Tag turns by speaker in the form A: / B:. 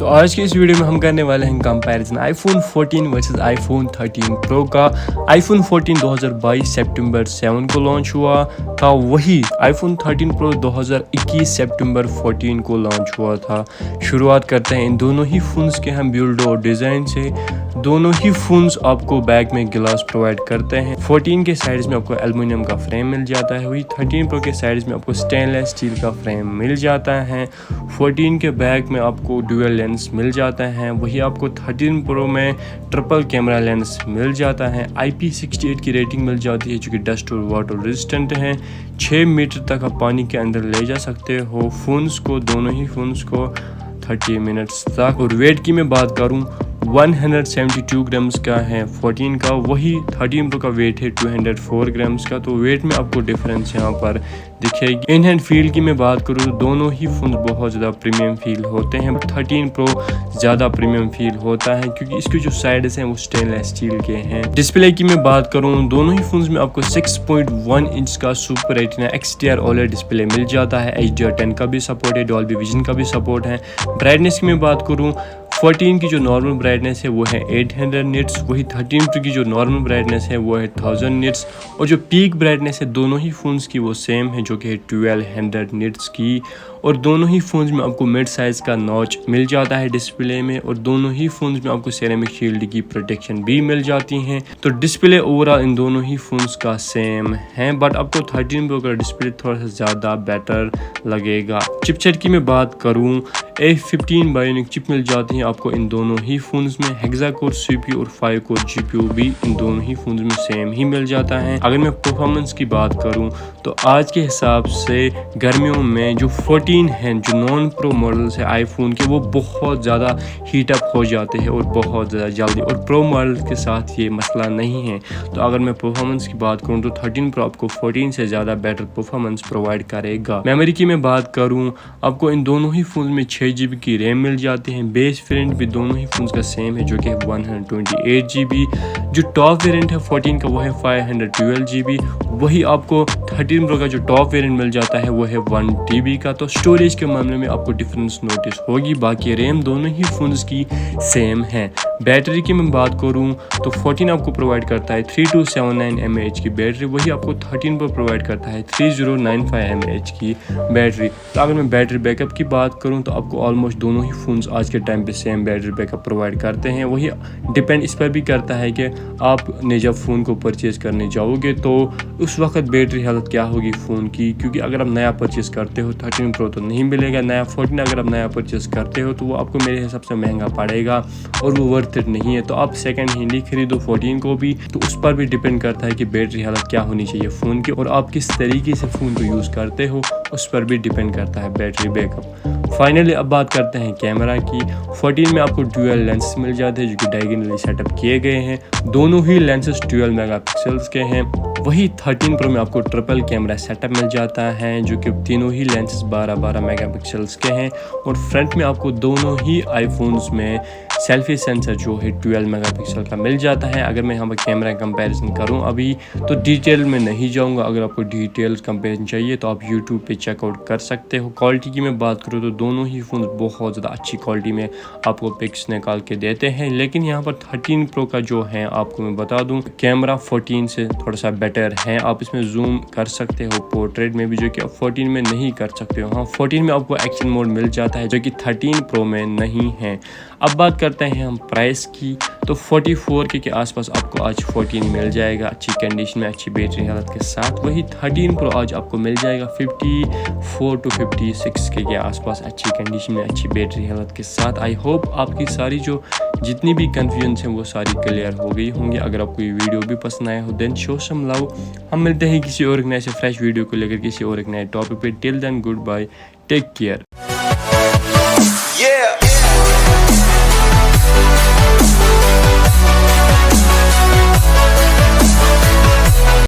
A: तो आज के इस वीडियो में हम करने वाले हैं comparison iPhone 14 versus iPhone 13 pro का। आईफोन 14 2022 सितंबर 7 को लॉन्च हुआ था, वही आईफोन 13 प्रो 2021 सितंबर 14 को लॉन्च हुआ था। शुरुआत करते हैं इन दोनों ही फ़ोन्स के हम बिल्ड और डिज़ाइन से। दोनों ही फ़ोन्स आपको बैक में गिलास प्रोवाइड करते हैं। 14 के साइड्स में आपको एल्युमिनियम का फ्रेम मिल जाता है, वही 13 प्रो के साइड्स में आपको स्टेनलेस स्टील का फ्रेम मिल जाता है। 14 के बैक में आपको डुअल लेंस मिल जाता है, वही आपको 13 प्रो में ट्रिपल कैमरा लेंस मिल जाता है। IP68 की रेटिंग मिल जाती है जो कि डस्ट और वाटर रेजिस्टेंट है। 6 मीटर तक आप पानी के अंदर ले जा सकते हो फ़ोन्स को, दोनों ही फ़ोन्स को 30 मिनट्स तक। और वेट की मैं बात करूं 172 ग्राम्स का है 14 का, वही 13 प्रो का वेट है 204 ग्राम्स का। तो वेट में आपको डिफरेंस यहाँ पर दिखेगी। इन हैंड फील की मैं बात करूँ तो दोनों ही फ़ोन बहुत ज़्यादा प्रीमियम फील होते हैं। 13 प्रो ज़्यादा प्रीमियम फील होता है क्योंकि इसके जो साइड्स हैं वो स्टेनलेस स्टील के हैं। डिस्प्ले की मैं बात करूँ दोनों ही फ़ोन्स में आपको 6.1 इंच का super retina XDR OLED display मिल जाता है। HDR10 का भी सपोर्ट है, डॉल्बी विजन का भी सपोर्ट है। ब्राइटनेस की मैं बात करूँ 14 की जो नॉर्मल ब्राइटनेस है वो है 800 निट्स, वही 13 प्रो की जो नॉर्मल ब्राइटनेस है वो है 1000 निट्स। और जो पीक ब्राइटनेस है दोनों ही फ़ोन्स की वो सेम है जो कि है 1200 निट्स की। और दोनों ही फ़ोन्स में आपको मिड साइज़ का नॉच मिल जाता है डिस्प्ले में, और दोनों ही फ़ोन्स में आपको सेरेमिक शील्ड की प्रोटेक्शन भी मिल जाती हैं। तो डिस्प्ले ओवरऑल इन दोनों ही फ़ोन्स का सेम है, बट आपको 13 प्रो का डिस्प्ले थोड़ा सा ज़्यादा बेटर लगेगा। चिपसेट की मैं बात करूँ A15 बायोनिक चिप मिल जाती है आपको इन दोनों ही फ़ोन्स में। हेक्सा कोर CPU और 5 कोर GPU भी इन दोनों ही फ़ोन्स में सेम ही मिल जाता है। अगर मैं परफॉर्मेंस की बात करूं तो आज के हिसाब से गर्मियों में जो 14 हैं, जो नॉन प्रो मॉडल्स है आईफोन के, वो बहुत ज़्यादा हीटअप हो जाते हैं और बहुत ज़्यादा जल्दी, और प्रो मॉडल के साथ ये मसला नहीं है। तो अगर मैं परफॉर्मेंस की बात करूँ तो 13 प्रो आपको 14 से ज़्यादा बेटर परफॉर्मेंस प्रोवाइड करेगा। मेमोरी की मैं बात करूँ आपको इन दोनों ही फ़ोन में 6 GB की रैम मिल जाती है। बेस वेरिएंट भी दोनों ही फ़ोन्स का सेम है जो कि 128 GB। जो टॉप वेरिएंट है 14 का वो है 512 GB, वही आपको 13 प्रो का जो टॉप वेरिएंट मिल जाता है वो है 1 TB का। तो स्टोरेज के मामले में आपको डिफरेंस नोटिस होगी, बाकी रैम दोनों ही फ़ोन्स की सेम है। बैटरी की मैं बात करूँ तो 14 आपको प्रोवाइड करता है 3279 mAh की बैटरी, वही आपको 13 प्रो प्रोवाइड करता है 3095 mAh की बैटरी। तो अगर मैं बैटरी बैकअप की बात करूँ तो आपको ऑलमोस्ट दोनों ही फ़ोन्स आज के टाइम पे सेम बैटरी बैकअप प्रोवाइड करते हैं। वही डिपेंड इस पर भी करता है कि आपने जब फ़ोन को परचेज़ करने जाओगे तो उस वक्त बैटरी हेल्थ क्या होगी फ़ोन की, क्योंकि अगर आप नया परचेज़ करते हो 13 प्रो तो नहीं मिलेगा नया। 14 अगर आप नया परचेज़ करते हो तो वो आपको मेरे हिसाब से महंगा पड़ेगा और वो वर्थ इट नहीं है। तो आप सेकेंड हैंड ही खरीदो 14 को भी, तो उस पर भी डिपेंड करता है कि बैटरी हेल्थ क्या होनी चाहिए फ़ोन की, और आप किस तरीके से फ़ोन को यूज़ करते हो उस पर भी डिपेंड करता है बैटरी बैकअप। फाइनली अब बात करते हैं कैमरा की। 14 में आपको डुअल लेंस मिल जाते हैं जो कि डायगोनली सेटअप किए गए हैं। दोनों ही लेंसेस 12 मेगापिक्सल्स के हैं। वही 13 प्रो में आपको ट्रिपल कैमरा सेटअप मिल जाता है जो कि तीनों ही लेंसेस 12-12 मेगापिक्सल्स के हैं। और फ्रंट में आपको दोनों ही आईफोन्स में सेल्फी सेंसर जो है 12 मेगापिक्सल का मिल जाता है। अगर मैं यहाँ पर कैमरा कंपैरिजन करूँ अभी तो डिटेल में नहीं जाऊँगा, अगर आपको डिटेल्स कंपैरिजन चाहिए तो आप यूट्यूब पे चेकआउट कर सकते हो। क्वालिटी की मैं बात करूँ तो दोनों ही फ़ोन बहुत ज़्यादा अच्छी क्वालिटी में आपको पिक्स निकाल के देते हैं, लेकिन यहाँ पर 13 प्रो का जो है आपको मैं बता दूँ कैमरा 14 से थोड़ा सा बेटर है। आप इसमें जूम कर सकते हो पोर्ट्रेट में भी, जो कि आप 14 में नहीं कर सकते हो। हाँ, 14 में आपको एक्शन मोड मिल जाता है जो कि 13 प्रो में नहीं है। अब बात करते हैं हम प्राइस की, तो 44 के आसपास आपको आज 14 मिल जाएगा अच्छी कंडीशन में, अच्छी बैटरी हालत के साथ। वही 13 प्रो आज आपको मिल जाएगा 54 to 56 के आसपास अच्छी कंडीशन में, अच्छी बैटरी हालत के साथ। आई होप आपकी सारी जो जितनी भी कन्फ्यूजन हैं वो सारी क्लियर हो गई होंगी। अगर आपको ये वीडियो भी पसंद आया हो देन शो सम लव। हम मिलते हैं किसी और नए से फ्रेश वीडियो को लेकर किसी और एक नए टॉपिक पे। Till then good bye, take care.